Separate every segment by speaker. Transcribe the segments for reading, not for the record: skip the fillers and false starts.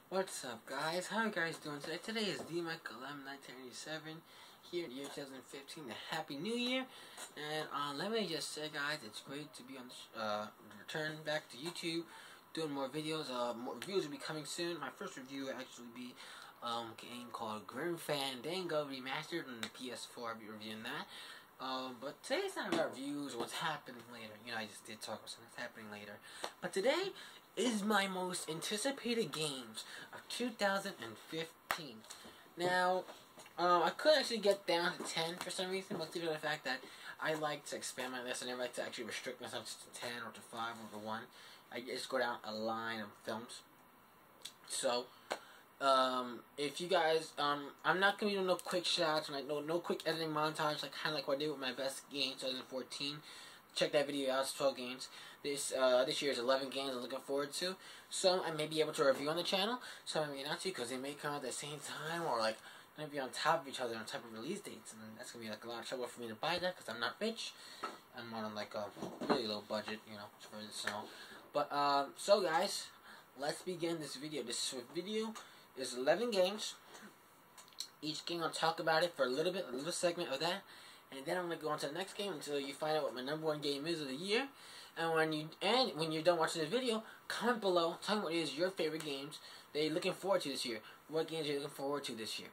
Speaker 1: What's up, guys? How are you guys doing today? Today is DMike111987 here in the year 2015. A Happy New Year! And let me just say, guys, it's great to be on the return back to YouTube, doing more videos. More reviews will be coming soon. My first review will actually be a game called Grim Fandango Remastered on the PS4. I'll be reviewing that. But today's not about reviews or what's happening later. You know, I just did talk about something that's happening later. But today is my most anticipated games of 2015. Now, I could actually get down to 10 for some reason, but due to the fact that I like to expand my list, I never like to actually restrict myself to 10 or to 5 or to 1. I just go down a line of films. So, if you guys, I'm not gonna be doing no quick shots, like no quick editing montage, like kind of like what I did with my best game 2014. Check that video out. It's 12 games. This year is 11 games I'm looking forward to. Some I may be able to review on the channel. Some I may not to because they may come out at the same time or like gonna be on top of each other on type of release dates, and that's gonna be like a lot of trouble for me to buy that because I'm not rich. I'm on like a really low budget, you know, for this and all. But so guys, let's begin this video. This video is 11 games. Each game I'll talk about it for a little segment of that, and then I'm gonna go on to the next game until you find out what my #1 game is of the year. And when you're done watching the video, comment below, tell me what is your favorite games that you're looking forward to this year. What games are you looking forward to this year?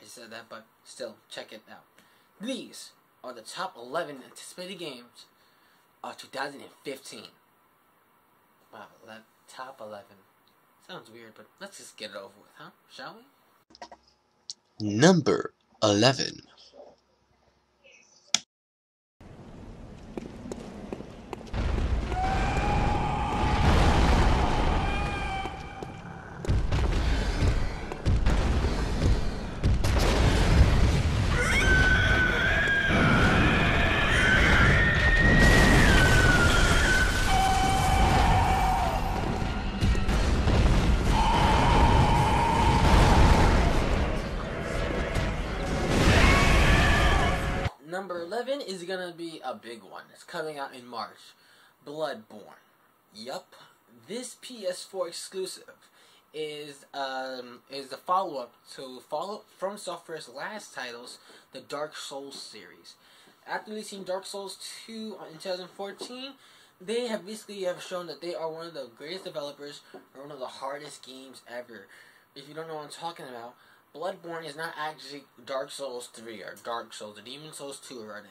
Speaker 1: I said that, but still, check it out. These are the top 11 anticipated games of 2015. Wow, top 11. Sounds weird, but let's just get it over with, huh? Shall we?
Speaker 2: Number 11.
Speaker 1: Number 11 is gonna be a big one. It's coming out in March. Bloodborne. Yup. This PS4 exclusive is the follow-up to From Software's last titles, the Dark Souls series. After releasing Dark Souls 2 in 2014, they have shown that they are one of the greatest developers or one of the hardest games ever. If you don't know what I'm talking about, Bloodborne is not actually Dark Souls 3 or Dark Souls or Demon Souls 2 or whatever.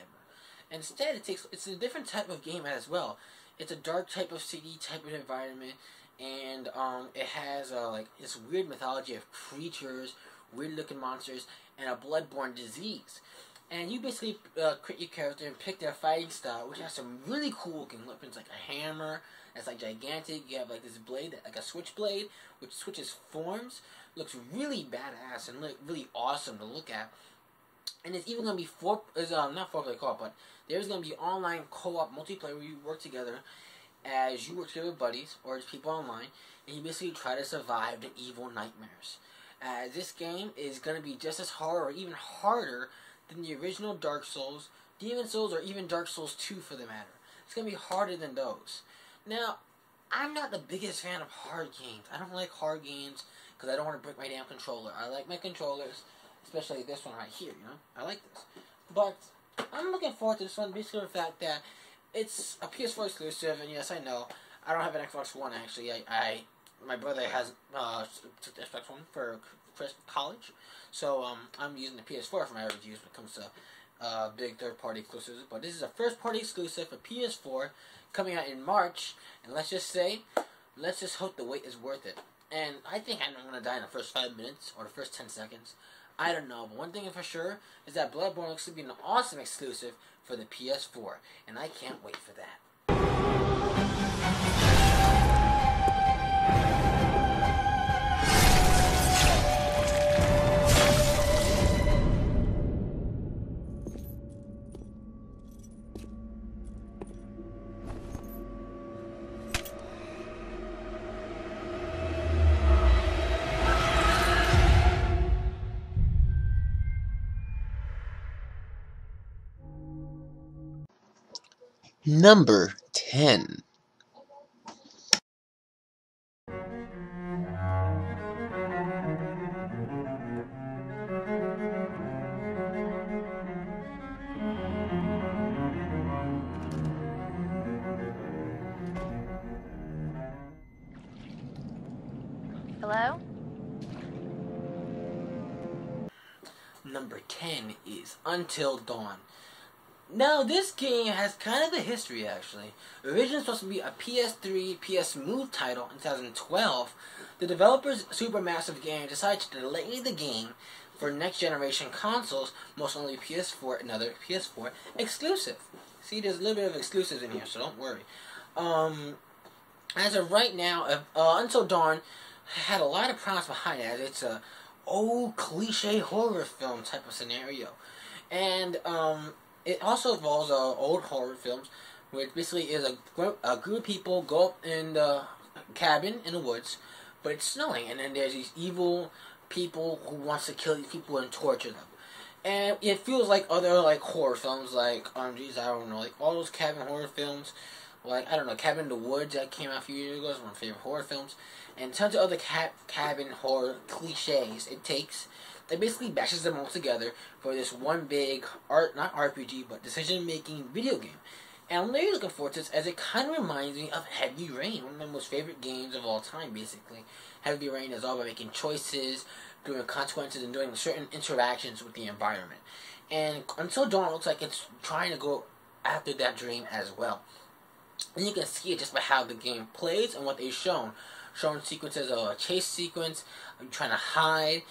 Speaker 1: Instead, it's a different type of game as well. It's a dark type of city, type of environment, and it has like this weird mythology of creatures, weird looking monsters, and a bloodborne disease. And you basically create your character and pick their fighting style, which has some really cool looking weapons, like a hammer that's like gigantic. You have like this blade, like a switchblade, which switches forms. Looks really badass and really awesome to look at. And it's even gonna be not 4-player co-op, but there's gonna be online co-op multiplayer where you work together as you work together with buddies or as people online, and you basically try to survive the evil nightmares. This game is gonna be just as hard or even harder than the original Dark Souls, Demon Souls, or even Dark Souls 2 for the matter. It's gonna be harder than those. Now, I'm not the biggest fan of hard games. I don't like hard games because I don't want to break my damn controller. I like my controllers, especially this one right here, you know? I like this. But I'm looking forward to this one basically the fact that it's a PS4 exclusive, and yes, I know, I don't have an Xbox One actually. My brother has took the Xbox One for college, so I'm using the PS4 for my reviews when it comes to big third-party exclusives. But this is a first-party exclusive for PS4 coming out in March, and let's just hope the wait is worth it. And I think I'm going to die in the first 5 minutes or the first 10 seconds. I don't know, but one thing for sure is that Bloodborne looks to be an awesome exclusive for the PS4, and I can't wait for that.
Speaker 2: Number 10.
Speaker 3: Hello?
Speaker 1: Number 10 is Until Dawn. Now, this game has kind of a history, actually. Originally supposed to be a PS3, PS Move title in 2012. The developers Supermassive Games decided to delay the game for next generation consoles, most only PS4, another PS4 exclusive. See, there's a little bit of exclusives in here, so don't worry. As of right now, Until Dawn had a lot of promise behind it, as it's a old cliche horror film type of scenario. And, it also involves old horror films, which basically is a group of people go up in the cabin in the woods, but it's snowing, and then there's these evil people who wants to kill these people and torture them. And it feels like other like horror films, like I don't know, like all those cabin horror films, like I don't know, Cabin in the Woods that came out a few years ago is one of my favorite horror films, and tons of other cabin horror cliches it takes. It basically bashes them all together for this one big not RPG, but decision-making video game. And I'm really looking forward to this, as it kind of reminds me of Heavy Rain, one of my most favorite games of all time, basically. Heavy Rain is all about making choices, doing consequences, and doing certain interactions with the environment. And Until Dawn looks like it's trying to go after that dream as well. And you can see it just by how the game plays and what they've shown. Showing sequences of a chase sequence, trying to hide.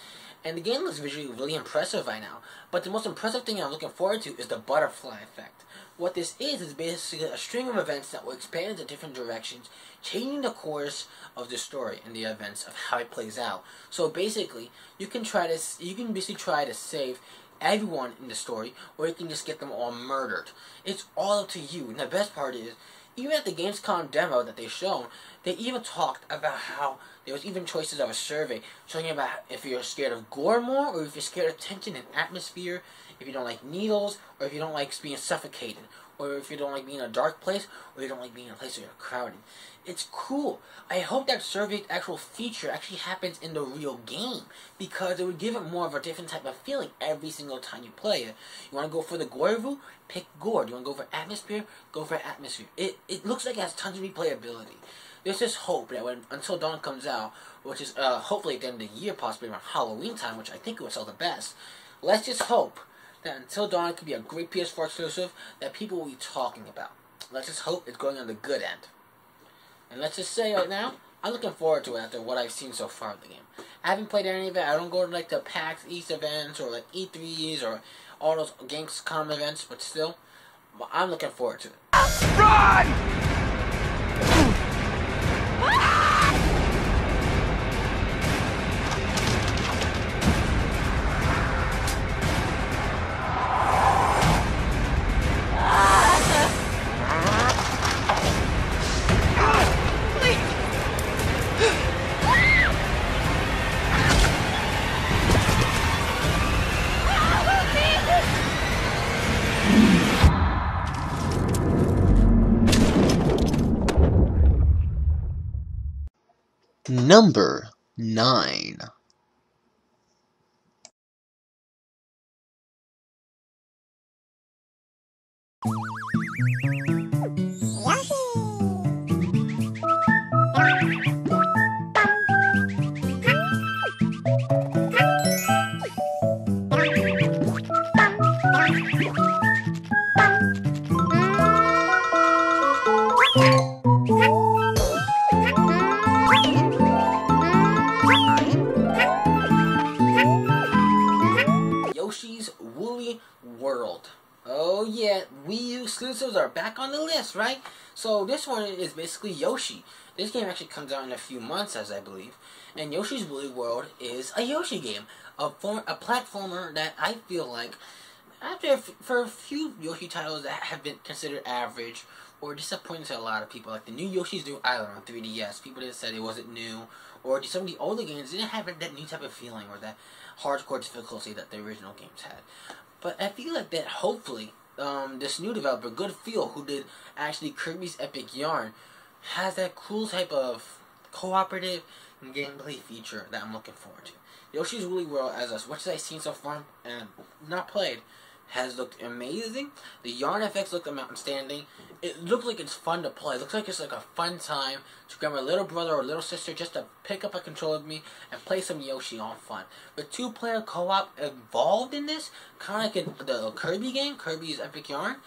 Speaker 1: And the game looks visually really impressive right now. But the most impressive thing I'm looking forward to is the butterfly effect. What this is basically a string of events that will expand into different directions, changing the course of the story and the events of how it plays out. So basically, you can basically try to save everyone in the story, or you can just get them all murdered. It's all up to you. And the best part is, even at the Gamescom demo that they shown, they even talked about how there was even choices of a survey showing about if you're scared of gore more, or if you're scared of tension and atmosphere, if you don't like needles, or if you don't like being suffocated, or if you don't like being in a dark place, or you don't like being in a place where you're crowded. It's cool. I hope that survey actual feature actually happens in the real game, because it would give it more of a different type of feeling every single time you play it. You want to go for the gore route? Pick gore. Do you want to go for atmosphere? Go for atmosphere. It looks like it has tons of replayability. There's just hope that when Until Dawn comes out, which is hopefully at the end of the year, possibly around Halloween time, which I think it would sell the best, let's just hope that Until Dawn could be a great PS4 exclusive that people will be talking about. Let's just hope it's going on the good end. And let's just say right now, I'm looking forward to it after what I've seen so far of the game. I haven't played any of it. I don't go to like the PAX East events or like E3s or all those Gamescom events, but still, I'm looking forward to it.
Speaker 4: Run!
Speaker 2: Number 9.
Speaker 1: Yoshi's Woolly World. Oh yeah, Wii U exclusives are back on the list, right? So this one is basically Yoshi. This game actually comes out in a few months, as I believe. And Yoshi's Woolly World is a Yoshi game. A platformer that I feel like, for a few Yoshi titles that have been considered average or disappointing to a lot of people, like the new Yoshi's New Island on 3DS, people that said it wasn't new, or some of the older games didn't have that new type of feeling or that hardcore difficulty that the original games had. But I feel like that hopefully this new developer, Good Feel, who did actually Kirby's Epic Yarn, has that cool type of cooperative gameplay feature that I'm looking forward to. Yoshi's Woolly World, as much as I've seen so far and not played, has looked amazing. The yarn effects look outstanding. It looks like it's fun to play. It looks like it's like a fun time to grab my little brother or little sister just to pick up a controller with me and play some Yoshi all fun. With 2-player co-op involved in this, kind of like in the Kirby game, Kirby's Epic Yarn,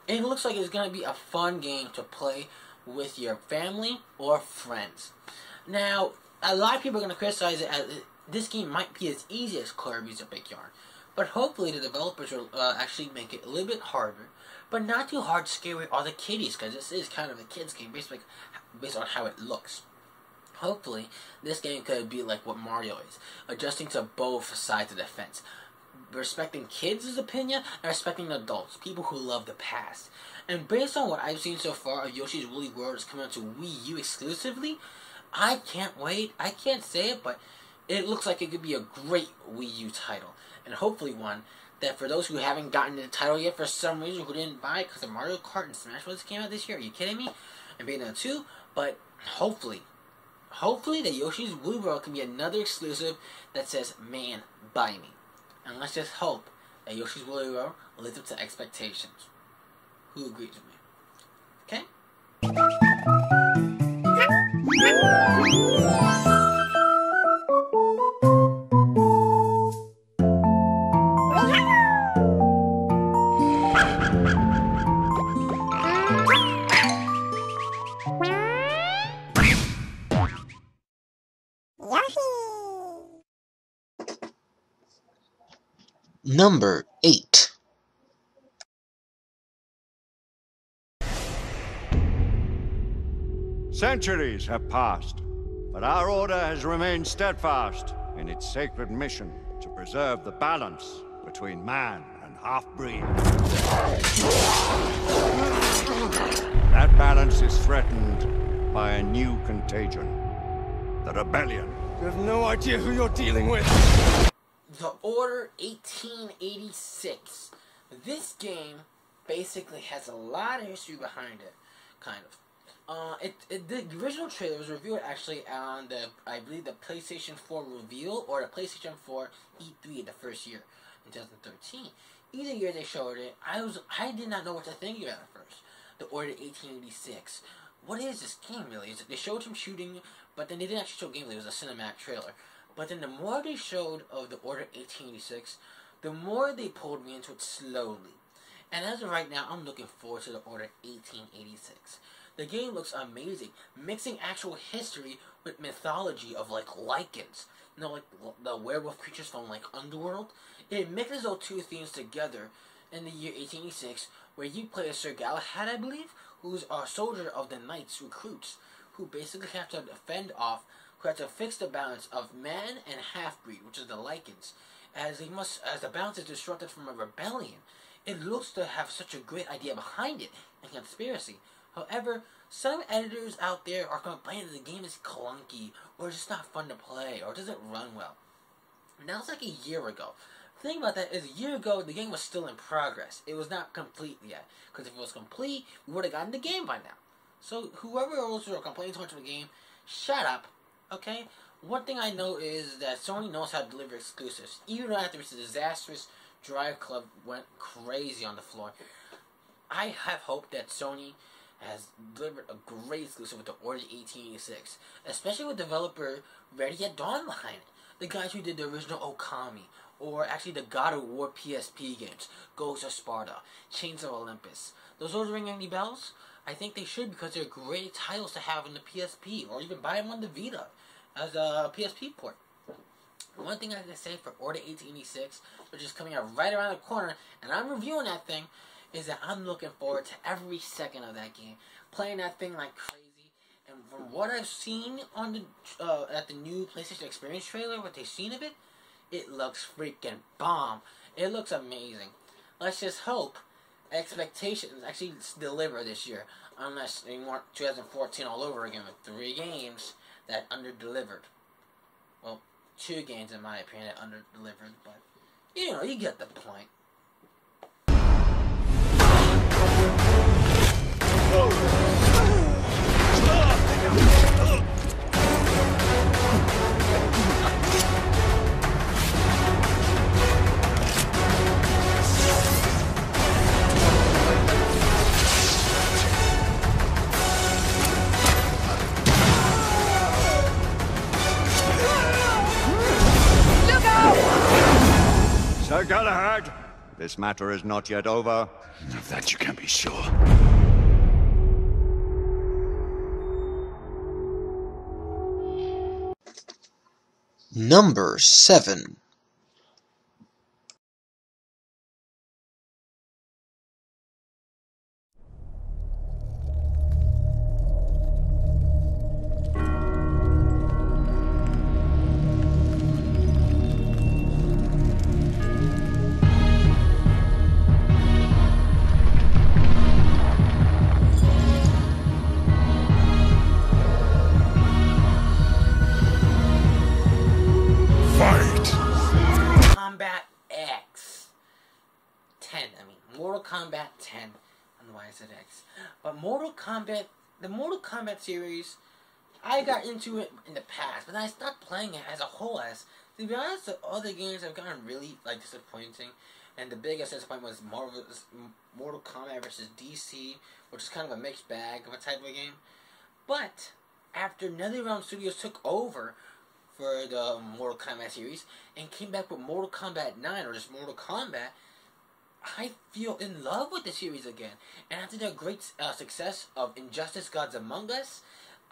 Speaker 1: it looks like it's going to be a fun game to play with your family or friends. Now, a lot of people are going to criticize it as this game might be as easy as Kirby's Epic Yarn. But hopefully the developers will actually make it a little bit harder, but not too hard to scare away all the kiddies, because this is kind of a kid's game based on how it looks. Hopefully, this game could be like what Mario is, adjusting to both sides of the fence. Respecting kids' opinion and respecting adults, people who love the past. And based on what I've seen so far of Yoshi's Woolly World is coming out to Wii U exclusively, I can't wait. I can't say it, but it looks like it could be a great Wii U title. And hopefully one that for those who haven't gotten the title yet for some reason, who didn't buy it because of Mario Kart and Smash Bros. Came out this year. Are you kidding me? And Bayonetta 2, but hopefully that Yoshi's Woolly World can be another exclusive that says, man, buy me. And let's just hope that Yoshi's Woolly World lives up to expectations. Who agrees with me? Okay?
Speaker 2: Number 8.
Speaker 3: Centuries have passed, but our order has remained steadfast in its sacred mission to preserve the balance between man and half-breed. That balance is threatened by a new contagion, the rebellion.
Speaker 4: You have no idea who you're dealing with.
Speaker 1: The Order 1886. This game basically has a lot of history behind it, kind of. The original trailer was revealed actually on I believe the PlayStation 4 reveal or the PlayStation 4 E3 the first year in 2013. Either year they showed it. I did not know what to think about it at first. The Order 1886. What is this game really? They showed him shooting, but then they didn't actually show gameplay. It was a cinematic trailer. But then the more they showed of the Order 1886, the more they pulled me into it slowly. And as of right now, I'm looking forward to the Order 1886. The game looks amazing, mixing actual history with mythology of like Lycans. You know, like the werewolf creatures from like Underworld. It mixes those two themes together in the year 1886, where you play as Sir Galahad, I believe, who's a soldier of the Knights Recruits, who basically have to fend off, who have to fix the balance of man and half-breed, which is the Lycans, as the balance is disrupted from a rebellion. It looks to have such a great idea behind it, and conspiracy. However, some editors out there are complaining that the game is clunky, or just not fun to play, or doesn't run well. Now it's like a year ago. The thing about that is, a year ago, the game was still in progress. It was not complete yet. Because if it was complete, we would have gotten the game by now. So, whoever else are complaining too much of the game, shut up, okay? One thing I know is that Sony knows how to deliver exclusives. Even after this disastrous Drive Club went crazy on the floor. I have hope that Sony has delivered a great exclusive with the Order 1886. Especially with developer Ready at Dawn behind it. The guys who did the original Okami, or actually the God of War PSP games, Ghosts of Sparta, Chains of Olympus. Those ring any bells? I think they should, because they're great titles to have in the PSP, or even buy them on the Vita as a PSP port. One thing I can say for Order 1886, which is coming out right around the corner, and I'm reviewing that thing, is that I'm looking forward to every second of that game, playing that thing like crazy. And from what I've seen on the at the new PlayStation Experience trailer, what they've seen of it, it looks freaking bomb. It looks amazing. Let's just hope expectations actually deliver this year, unless they want 2014 all over again with 3 games that under-delivered. Well, 2 games in my opinion that under-delivered, but you know, you get the point.
Speaker 3: Sir Galahad, this matter is not yet over.
Speaker 4: Of that you can be sure.
Speaker 2: Number 7.
Speaker 1: Kombat X 10. I mean, Mortal Kombat 10. I don't know why I said X. But the Mortal Kombat series, I got into it in the past, but I stopped playing it as a whole. As to be honest, the other games have gotten really disappointing, and the biggest disappointment was Mortal Kombat versus DC, which is kind of a mixed bag of a type of game. But after NetherRealm Studios took over for the Mortal Kombat series and came back with Mortal Kombat 9 or just Mortal Kombat, I feel in love with the series again. And after the great success of Injustice Gods Among Us,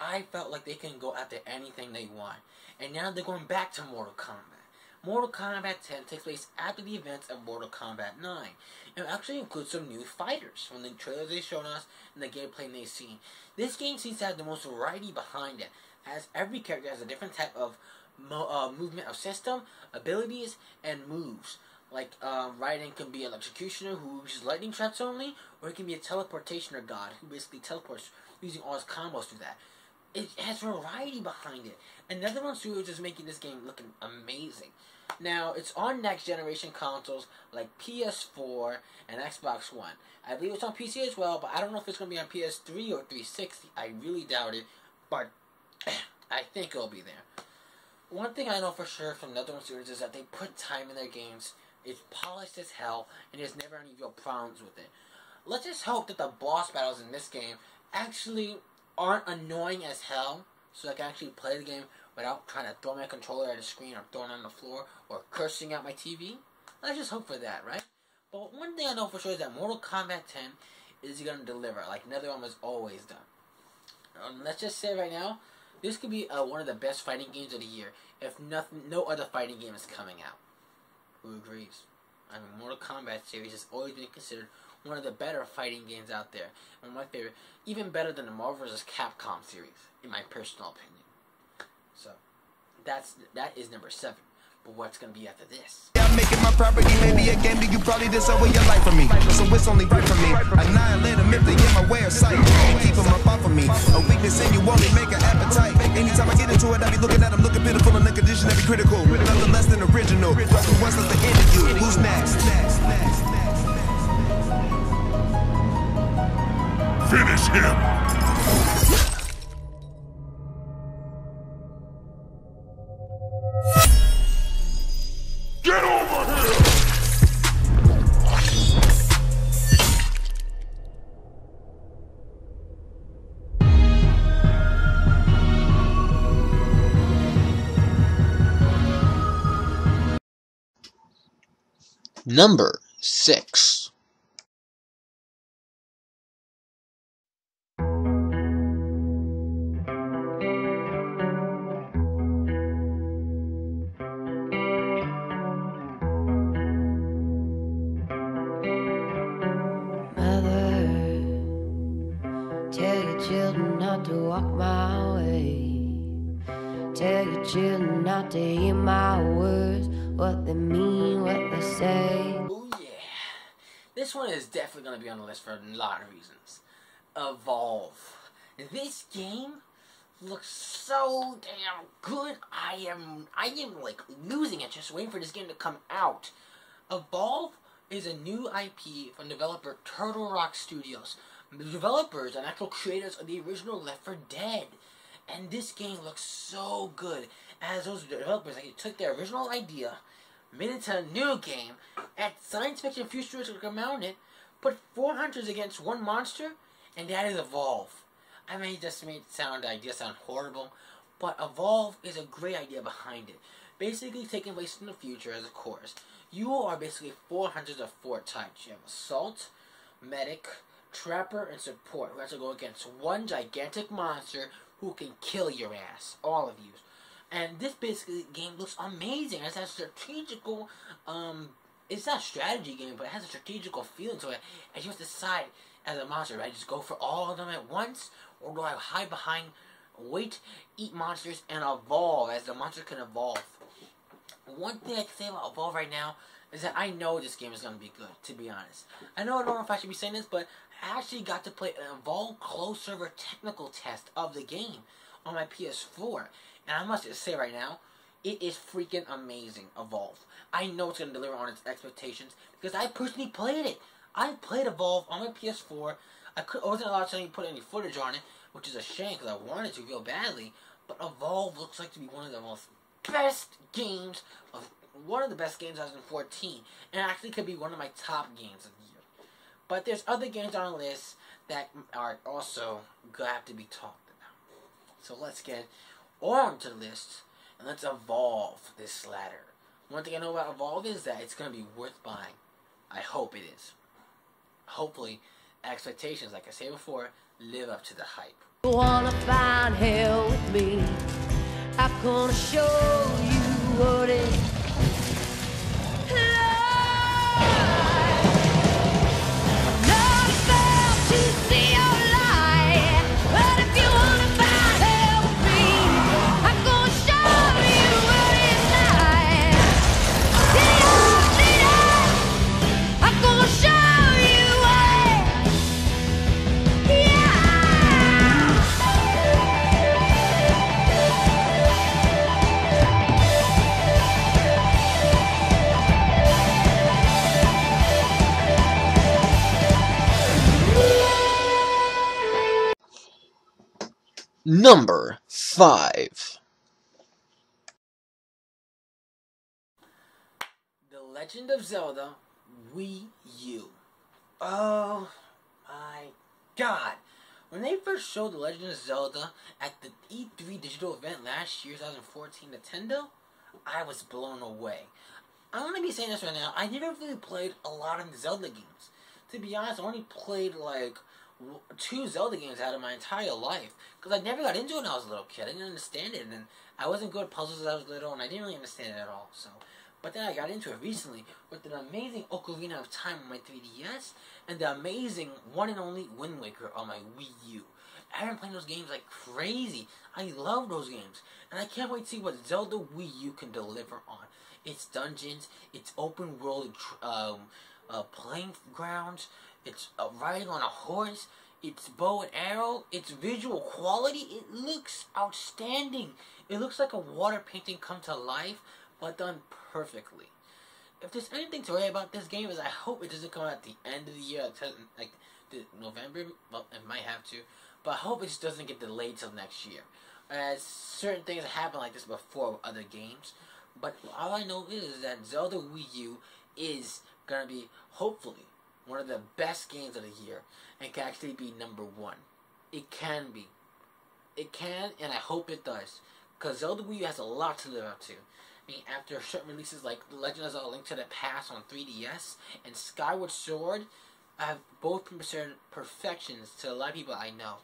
Speaker 1: I felt like they can go after anything they want. And now they're going back to Mortal Kombat. Mortal Kombat 10 takes place after the events of Mortal Kombat 9. It actually includes some new fighters from the trailers they've shown us and the gameplay they've seen. This game seems to have the most variety behind it, as every character has a different type of movement of system, abilities, and moves. Like, Raiden can be an executioner who uses lightning traps only, or he can be a teleportationer god who basically teleports using all his combos through that. It has variety behind it. And NetherRealm Studios is making this game looking amazing. Now, it's on next generation consoles like PS4 and Xbox One. I believe it's on PC as well, but I don't know if it's going to be on PS3 or 360. I really doubt it, but I think it'll be there. One thing I know for sure from NetherRealm Studios is that they put time in their games. It's polished as hell, and there's never any real problems with it. Let's just hope that the boss battles in this game actually aren't annoying as hell, so I can actually play the game without trying to throw my controller at a screen or throwing it on the floor or cursing at my TV. Let's just hope for that, right? But one thing I know for sure is that Mortal Kombat 10 is going to deliver, like NetherRealm has always done. Let's just say right now, this could be one of the best fighting games of the year, if no other fighting game is coming out. Who agrees? I mean, Mortal Kombat series has always been considered one of the better fighting games out there. And my favorite, even better than the Marvel vs. Capcom series, in my personal opinion. So, that is number 7. But what's going to be after this?
Speaker 5: I'm making my property, maybe a game that you probably deserve your life from me. So it's only right for me. Annihilate them if they get my way of sight. Keep them up off of me. A weakness in you only make an appetite. Anytime I get into it, I be looking at them looking pitiful and the condition that be critical. Nothing less than original. Who wants us to end you? Who's next?
Speaker 4: Finish him! Get over here!
Speaker 2: Number 6.
Speaker 6: Tell your children not to walk my way. Tell your children not to hear my words, what they mean, what they say.
Speaker 1: Oh yeah. This one is definitely going to be on the list for a lot of reasons. Evolve. This game looks so damn good. I am like losing it just waiting for this game to come out. Evolve is a new IP from developer Turtle Rock Studios. The developers and actual creators of the original Left 4 Dead. And this game looks so good. As those developers took their original idea, made it into a new game, add science fiction futuristic around it, put 4 hunters against 1 monster, and that is Evolve. I mean, it just made the idea sound horrible, but Evolve is a great idea behind it. Basically taking place in the future as a course. You are basically 400 of 4 types. You have Assault, Medic, Trapper, and Support, who has to go against one gigantic monster who can kill your ass. All of you. And this basically game looks amazing. It has a strategical, it's not a strategy game, but it has a strategical feeling to it. And you have to decide as a monster, right? Just go for all of them at once, or do I hide behind, wait, eat monsters, and evolve as the monster can evolve. One thing I can say about Evolve right now is that I know this game is going to be good, to be honest. I don't know if I should be saying this, but I actually got to play an Evolve closed server technical test of the game on my PS4. And I must just say right now, it is freaking amazing, Evolve. I know it's going to deliver on its expectations because I personally played it. I played Evolve on my PS4. I wasn't allowed to put any footage on it, which is a shame because I wanted to real badly. But Evolve looks like to be one of the best games of 2014, and actually could be one of my top games of the year. But there's other games on the list that are also gonna have to be talked about. So let's get on to the list and let's evolve this ladder. One thing I know about Evolve is that it's gonna be worth buying. I hope it is. Hopefully, expectations, like I said before, live up to the hype.
Speaker 6: You wanna find hell with me? I'm gonna show you what it's like. I'm not about to see your light, but if you wanna find hell with me, I'm gonna show you what it's like. I'm gonna show you what. Yeah.
Speaker 2: Number 5.
Speaker 1: The Legend of Zelda Wii U. Oh my god. When they first showed The Legend of Zelda at the E3 digital event last year, 2014, Nintendo, I was blown away. I'm going to be saying this right now. I never really played a lot of Zelda games. To be honest, I only played like 2 Zelda games out of my entire life. Because I never got into it when I was a little kid. I didn't understand it. And I wasn't good at puzzles as I was little. And I didn't really understand it at all. But then I got into it recently with an amazing Ocarina of Time on my 3DS. And the amazing one and only Wind Waker on my Wii U. I've been playing those games like crazy. I love those games. And I can't wait to see what Zelda Wii U can deliver on. Its dungeons, its open world playing grounds, it's riding on a horse, its bow and arrow, its visual quality, it looks outstanding. It looks like a water painting come to life, but done perfectly. If there's anything to worry about this game is I hope it doesn't come out at the end of the year, like November, well, it might have to, but I hope it just doesn't get delayed till next year. As certain things happen like this before with other games, but all I know is that Zelda Wii U is going to be, hopefully, one of the best games of the year, and can actually be number 1. It can be. It can, and I hope it does. Because Zelda Wii U has a lot to live up to. I mean, after certain releases like The Legend of Zelda Link to the Past on 3DS, and Skyward Sword, have both considered perfections to a lot of people I know.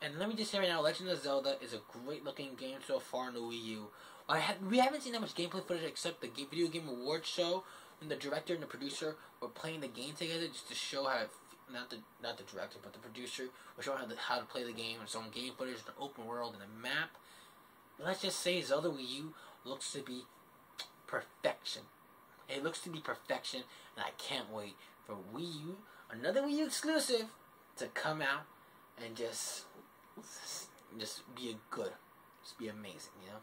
Speaker 1: And let me just say right now, Legend of Zelda is a great looking game so far on the Wii U. We haven't seen that much gameplay footage except the Video Game Awards show, when the director and the producer were playing the game together, just to show how it, not the director, but the producer was showing how to play the game, and some game footage, an open world, and a map. Let's just say Zelda Wii U looks to be perfection. It looks to be perfection, and I can't wait for Wii U, another Wii U exclusive, to come out and just be just be amazing, you know?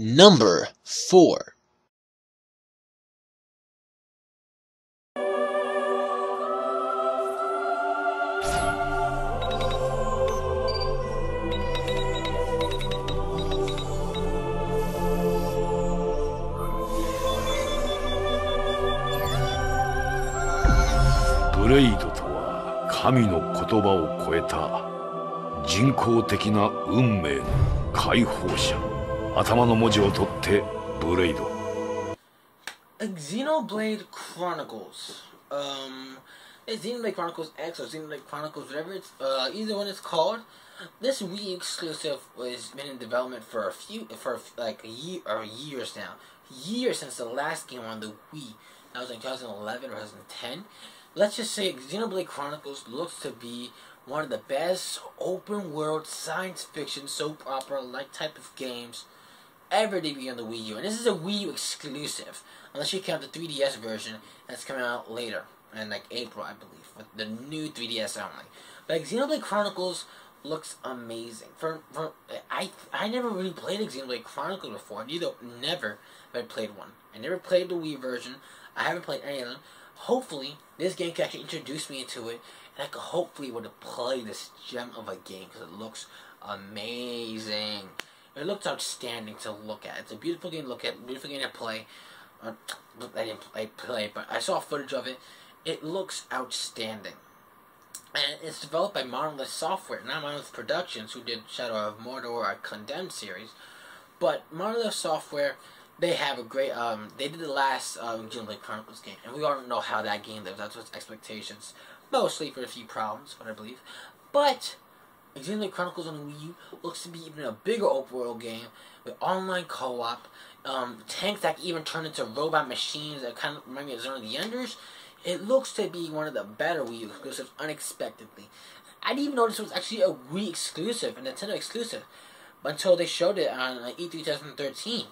Speaker 2: Number 4.
Speaker 4: ブレイドとは神の言葉を超えた人工的な運命の解放者。頭の文字を取ってブレイド。
Speaker 1: Xenoblade Chronicles. It's Xenoblade Chronicles X or Xenoblade Chronicles, whatever it's, either one it's called. This Wii exclusive has been in development for like a year or years now. Years since the last game on the Wii. That was in 2011 or 2010. Let's just say Xenoblade Chronicles looks to be one of the best open world science fiction soap opera like type of games ever debuted on the Wii U. And this is a Wii U exclusive, unless you count the 3DS version that's coming out later, in like April, I believe, with the new 3DS only. But Xenoblade Chronicles looks amazing. I never really played Xenoblade Chronicles before. Never have I played one. I never played the Wii version. I haven't played any of them. Hopefully, this game can actually introduce me into it, and I can hopefully able to play this gem of a game because it looks amazing. It looks outstanding to look at. It's a beautiful game to look at, beautiful game to play. I didn't play, but I saw footage of it. It looks outstanding. And it's developed by Monolith Software, not Monolith Productions, who did Shadow of Mordor or Condemned series. But Monolith Software, they have a great, they did the last Xenoblade Chronicles game, and we all know how that game lives. That's what's expectations. Mostly for a few problems, what I believe. But Xenoblade Chronicles on the Wii U looks to be even a bigger open world game with online co-op, tanks that can even turn into robot machines that kind of remind me of Zone of the Enders. It looks to be one of the better Wii U exclusives unexpectedly. I didn't even know this was actually a Wii exclusive, a Nintendo exclusive, until they showed it on E3 2013.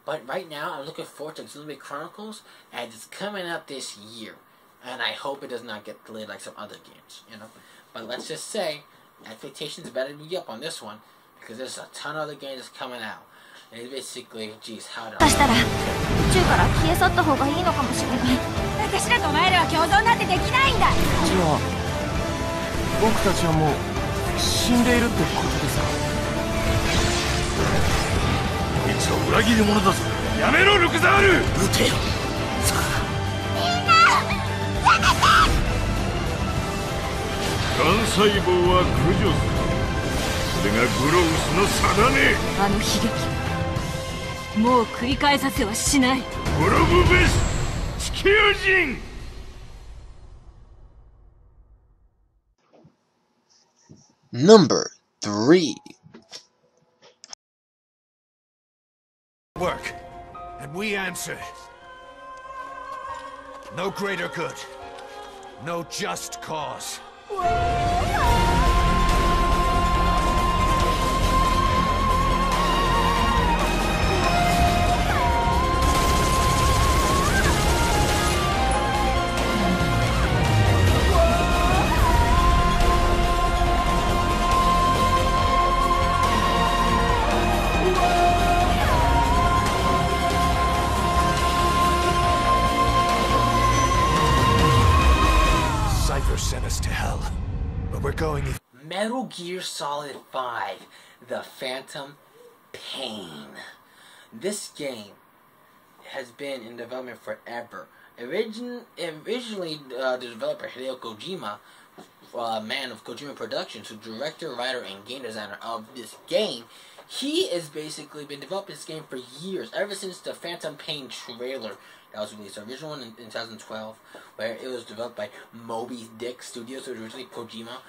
Speaker 1: But right now, I'm looking forward to Xenoblade Chronicles, and it's coming out this year. And I hope it does not get delayed like some other games, you know. But let's just say, expectations better be up on this one, because there's a ton of other games coming out. And it's basically, geez, how to...
Speaker 6: したら宇宙から消え去った方がいいのかもしれない。私らとお前らは共存なんてできないんだ。
Speaker 5: じゃあ僕たちはもう死んでいるってことですか。
Speaker 4: こいつは裏切り者だぞ。やめろルクザール。撃てよ。幹細胞は駆除する。それがグロウスの定め。
Speaker 7: あの悲劇もう繰り返させはしない。
Speaker 4: 滅ぶべし地球人。
Speaker 2: Number 3.
Speaker 5: Work, and we answer. No greater good, no just cause. Sent us to hell, but we're going.
Speaker 1: Metal Gear Solid 5, The Phantom Pain. This game has been in development forever. Originally, the developer Hideo Kojima, man of Kojima Productions, who's director, writer, and game designer of this game, he has basically been developing this game for years, ever since the Phantom Pain trailer that was released. The original one in 2012, where it was developed by Moby Dick Studios, so originally Kojima.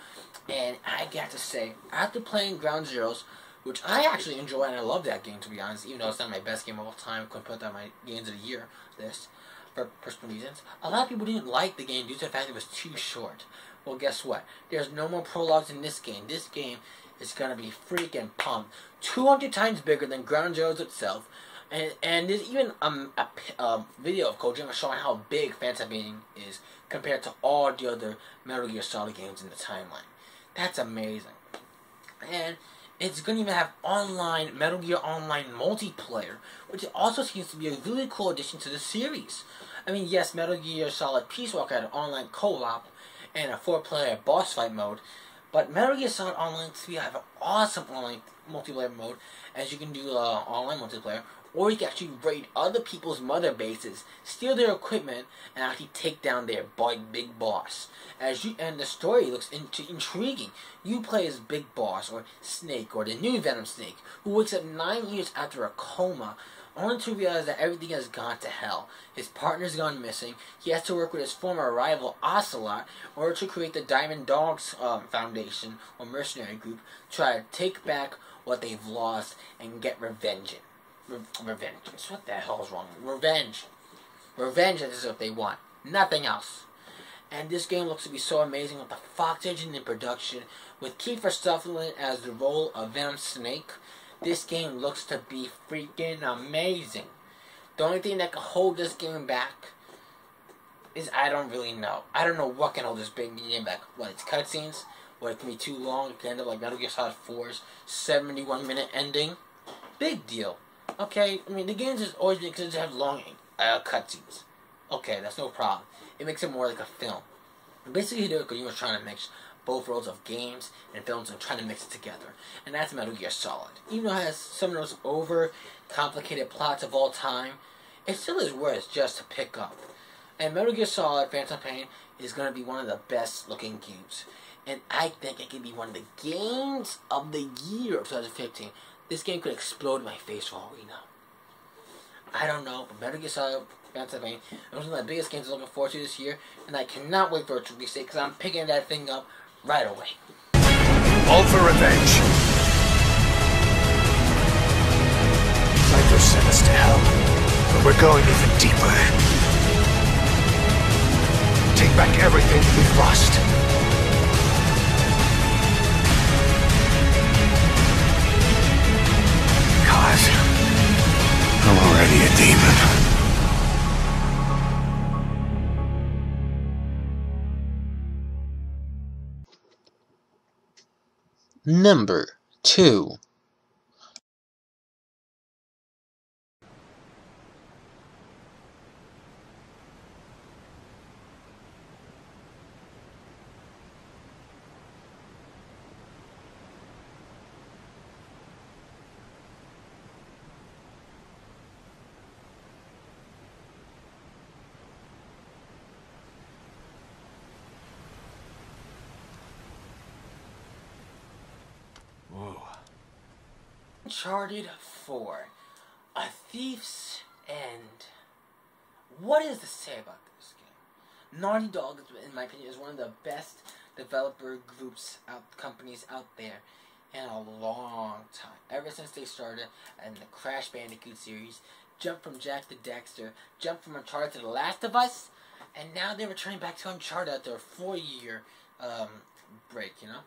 Speaker 1: And I got to say, after playing Ground Zeroes, which I actually enjoy and I love that game, to be honest, even though it's not my best game of all time, couldn't put that on my games of the year list for personal reasons. A lot of people didn't like the game due to the fact it was too short. Well, guess what? There's no more prologues in this game. This game is gonna be freaking pumped. 200 times bigger than Ground Zeroes itself. And there's even a video of Kojima showing how big Phantom Pain is compared to all the other Metal Gear Solid games in the timeline. That's amazing. And It's going to even have online Metal Gear Online multiplayer, which also seems to be a really cool addition to the series. I mean, yes, Metal Gear Solid Peace Walker had an online co-op and a 4-player boss fight mode, but Metal Gear Solid Online 3 have an awesome online multiplayer mode, as you can do online multiplayer, or you can actually raid other people's mother bases, steal their equipment, and actually take down their big boss. And the story looks intriguing. You play as Big Boss, or Snake, or the new Venom Snake, who wakes up 9 years after a coma, only to realize that everything has gone to hell. His partner's gone missing. He has to work with his former rival, Ocelot, in order to create the Diamond Dogs Foundation, or mercenary group, to try to take back what they've lost and get revenge. Revenge. What the hell is wrong? Revenge. Revenge is what they want. Nothing else. And this game looks to be so amazing with the Fox engine in production, with Kiefer Sutherland as the role of Venom Snake. This game looks to be freaking amazing. The only thing that can hold this game back is I don't really know. I don't know what can hold this big game back. What, it's cutscenes? What, it can be too long? It can end up like Metal Gear Solid 4's 71-minute ending? Big deal. Okay, I mean, the games is always been considered to have long cutscenes. Okay, that's no problem. It makes it more like a film. Basically, Hideo Kojima was trying to mix both worlds of games and films and trying to mix it together. And that's Metal Gear Solid. Even though it has some of those over-complicated plots of all time, it still is worth just to pick up. And Metal Gear Solid Phantom Pain is going to be one of the best-looking games. And I think it can be one of the games of the year of 2015. This game could explode in my face for all we know. I don't know, but Metal Gear Solid Phantom Pain is one of the biggest games I'm looking forward to this year, and I cannot wait for it to release date, because I'm picking that thing up right away.
Speaker 8: All for revenge. Cypher sent us to hell, but we're going even deeper. Take back everything we've lost. I'm already a demon.
Speaker 2: Number 2.
Speaker 1: Uncharted 4, A Thief's End. What is to say about this game? Naughty Dog, in my opinion, is one of the best developer companies out there in a long time. Ever since they started in the Crash Bandicoot series, jumped from Jack to Dexter, jumped from Uncharted to The Last of Us, and now they're returning back to Uncharted after a 4-year break, you know?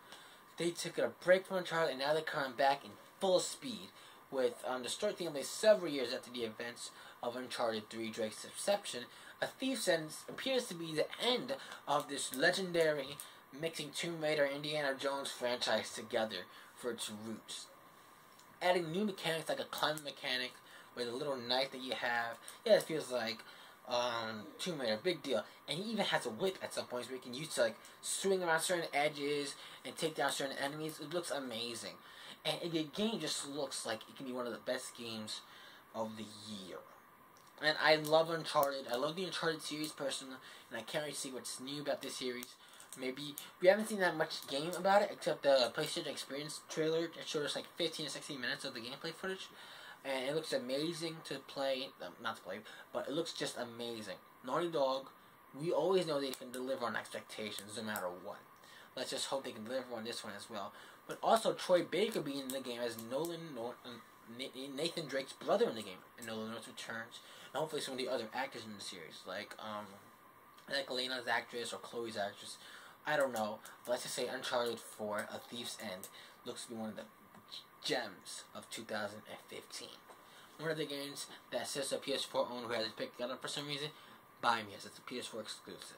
Speaker 1: They took a break from Uncharted, and now they're coming back in full speed, with the story taking place several years after the events of Uncharted 3 Drake's Deception. A Thief's End appears to be the end of this legendary mixing Tomb Raider and Indiana Jones franchise together for its roots. Adding new mechanics like a climbing mechanic with a little knife that you have. Yeah, it feels like Tomb Raider, big deal. And he even has a whip at some points where you can use to like swing around certain edges and take down certain enemies. It looks amazing. And the game just looks like it can be one of the best games of the year. And I love Uncharted. I love the Uncharted series personally, and I can't really see what's new about this series. Maybe we haven't seen that much game about it, except the PlayStation Experience trailer that showed us like 15 to 16 minutes of the gameplay footage. And it looks amazing to play, not to play, but it looks just amazing. Naughty Dog, we always know they can deliver on expectations no matter what. Let's just hope they can deliver on this one as well. But also Troy Baker being in the game as Nathan Drake's brother in the game, and Nolan North returns, and hopefully some of the other actors in the series, like Elena's actress or Chloe's actress. I don't know, but let's just say Uncharted 4, A Thief's End, looks to be one of the gems of 2015. One of the games that says a PS4 owner who hasn't picked it up for some reason, buy me as it's a PS4 exclusive.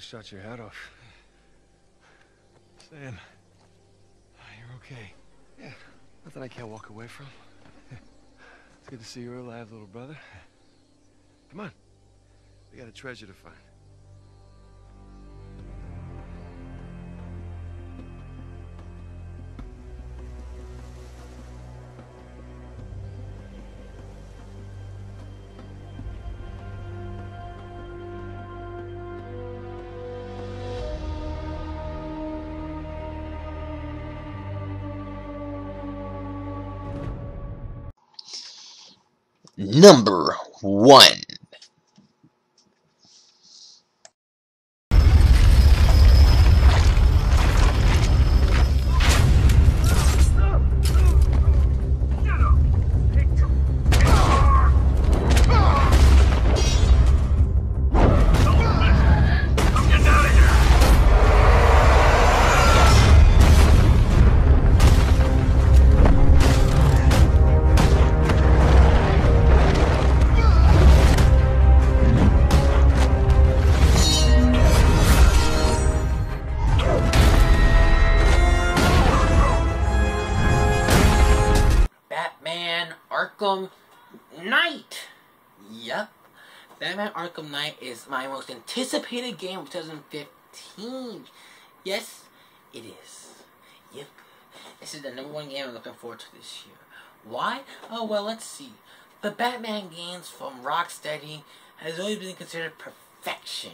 Speaker 8: shot your head off. Sam, you're okay. Yeah, nothing I can't walk away from. It's good to see you're alive, little brother. Come on. We got a treasure to find.
Speaker 2: Number 1.
Speaker 1: Arkham Knight! Yep. Batman Arkham Knight is my most anticipated game of 2015. Yes, it is. Yep. This is the #1 game I'm looking forward to this year. Why? Oh, well, let's see. The Batman games from Rocksteady has always been considered perfection.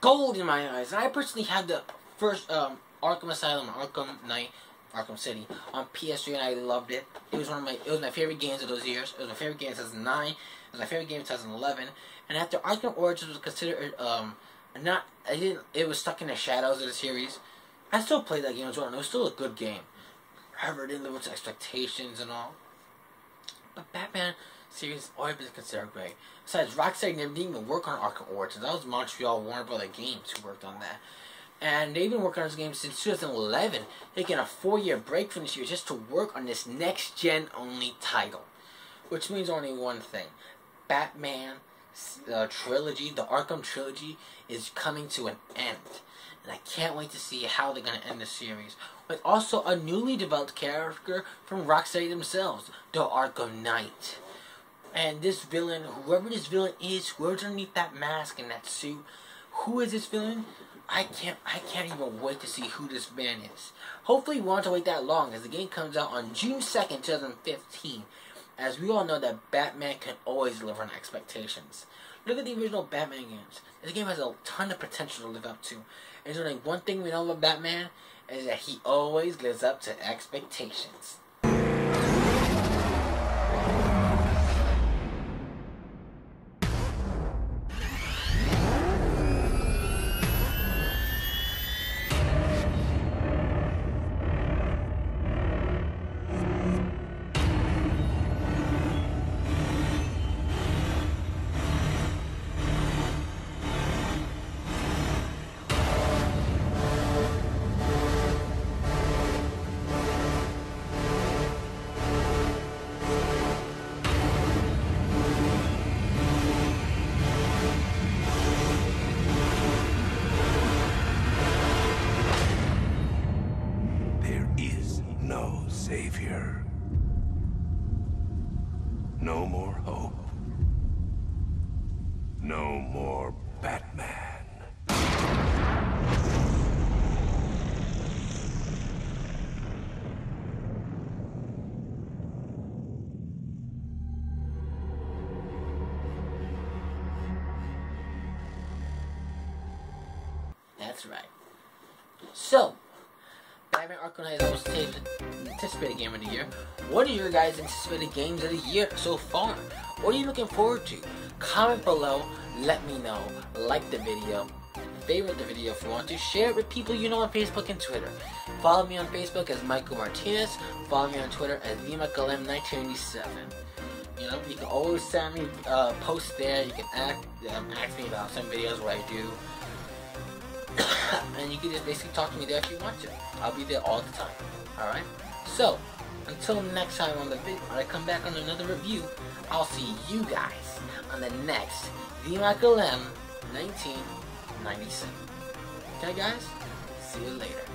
Speaker 1: Gold in my eyes. And I personally had the first Arkham Asylum, Arkham Knight, Arkham City on PS3, and I loved it. It was my favorite games of those years. It was my favorite game in 2009. It was my favorite game in 2011. And after Arkham Origins was considered it was stuck in the shadows of the series. I still played that game as well, and it was still a good game. However, it didn't live up to expectations and all. But Batman series has always been considered great. Besides, Rocksteady never didn't even work on Arkham Origins. That was Montreal Warner Bros. Games who worked on that. And they've been working on this game since 2011, taking a 4-year break from this year just to work on this next-gen only title. Which means only one thing. Batman trilogy, the Arkham trilogy, is coming to an end. And I can't wait to see how they're going to end the series. With also a newly developed character from Rocksteady themselves, the Arkham Knight. And this villain, whoever this villain is, whoever's underneath that mask and that suit, who is this villain? I can't even wait to see who this man is. Hopefully we won't have to wait that long, as the game comes out on June 2nd, 2015. As we all know that Batman can always deliver on expectations. Look at the original Batman games. This game has a ton of potential to live up to. And there's only one thing we know about Batman, is that he always lives up to expectations.
Speaker 8: Savior. No more hope. No more Batman.
Speaker 1: That's right. So, Batman Arkham Knight is almost anticipated game of the year. What are your guys' anticipated games of the year so far? What are you looking forward to? Comment below, let me know. Like the video, favorite the video if you want to, share it with people you know on Facebook and Twitter. Follow me on Facebook as Michael Martinez. Follow me on Twitter as VMichaelM1987. You know, you can always send me posts there. You can ask me about some videos what I do. And you can just basically talk to me there if you want to. I'll be there all the time. Alright? So, until next time on the video, when I come back on another review, I'll see you guys on the next VMichaelM 1997. Okay, guys? See you later.